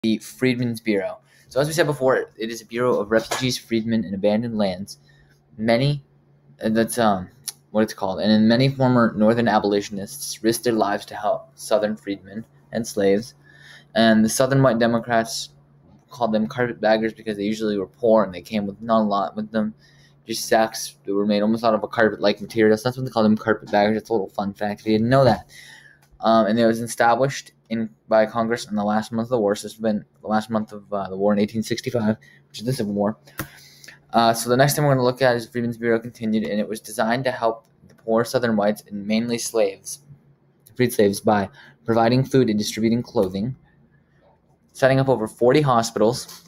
the Freedmen's Bureau. So as we said before, it is a bureau of refugees, freedmen, and abandoned lands. That's what it's called. And many former Northern abolitionists risked their lives to help Southern freedmen and slaves. And the Southern white Democrats called them carpetbaggers because they usually were poor and they came with not a lot with them. Just sacks that were made almost out of a carpet-like material. So that's what they call them, carpetbaggers. That's a little fun fact if you didn't know that. And it was established by Congress in the last month of the war. So this has been the last month of the war in 1865, which is the Civil War. So the next thing we're going to look at is the Freedmen's Bureau continued, and it was designed to help the poor Southern whites and mainly freed slaves, by providing food and distributing clothing, setting up over 40 hospitals,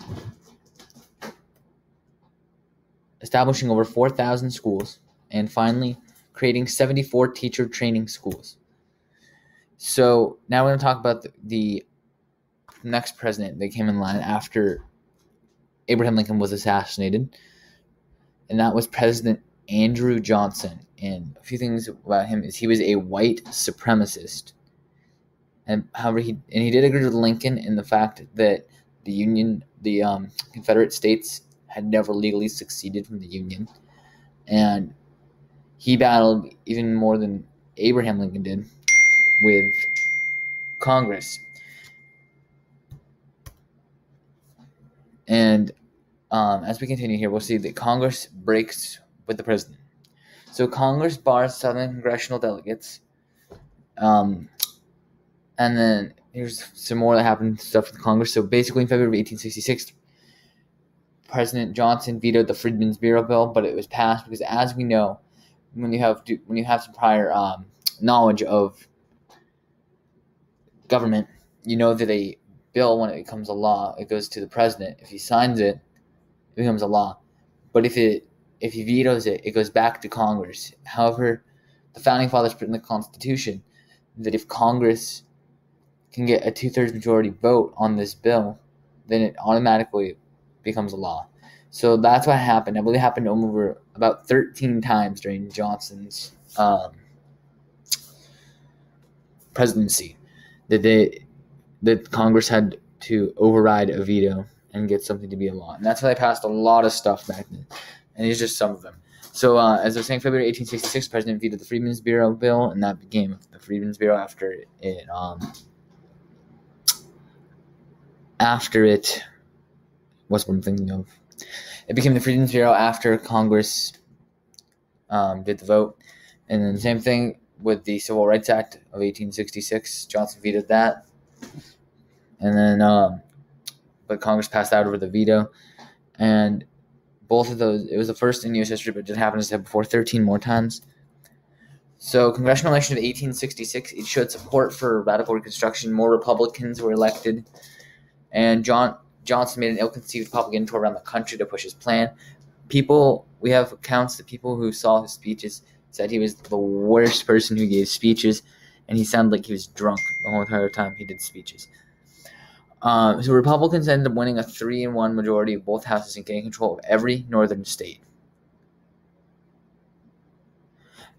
establishing over 4,000 schools, and finally creating 74 teacher training schools. So now we're going to talk about the next president that came in line after Abraham Lincoln was assassinated, and that was President Andrew Johnson. And a few things about him is he was a white supremacist. And however, he did agree with Lincoln in the fact that the Confederate States had never legally seceded from the Union, and he battled even more than Abraham Lincoln did with Congress. And as we continue here, we'll see that Congress breaks with the president. So Congress bars Southern congressional delegates. And then here's some more that happened stuff with Congress. So basically in February of 1866, President Johnson vetoed the Freedmen's Bureau bill, but it was passed because, as we know, when you have some prior knowledge of government, you know that a bill, when it becomes a law, it goes to the president. If he signs it, it becomes a law. But if he vetoes it, it goes back to Congress. However, the Founding Fathers put in the Constitution that if Congress can get a 2/3 majority vote on this bill, then it automatically becomes a law. So that's what happened. I believe it happened over about 13 times during Johnson's presidency that Congress had to override a veto and get something to be a law. And that's how they passed a lot of stuff back then. And these are just some of them. So as I was saying, February 1866, President vetoed the Freedmen's Bureau bill, and that became the Freedmen's Bureau after it. What's what I'm thinking of? It became the Freedmen's Bureau after Congress did the vote. And then the same thing with the Civil Rights Act of 1866. Johnson vetoed that. And then, but Congress passed out over the veto. And both of those, it was the first in U.S. history, but it did happen, as I said before, 13 more times. So congressional election of 1866, it showed support for radical Reconstruction. More Republicans were elected. And Johnson made an ill-conceived propaganda tour around the country to push his plan. We have accounts that people who saw his speeches said he was the worst person who gave speeches, and he sounded like he was drunk the whole entire time he did speeches. So Republicans ended up winning a 3-1 majority of both houses and getting control of every northern state.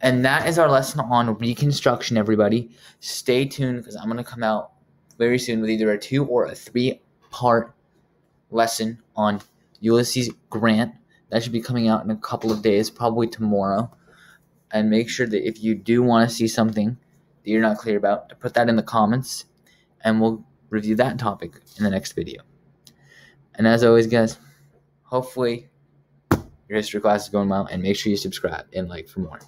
And that is our lesson on Reconstruction, everybody. Stay tuned, because I'm going to come out very soon with either a 2 or a 3-part lesson on Ulysses Grant. That should be coming out in a couple of days, probably tomorrow. And make sure that if you do want to see something that you're not clear about, to put that in the comments, and we'll review that topic in the next video. And as always, guys, hopefully your history class is going well, and make sure you subscribe and like for more.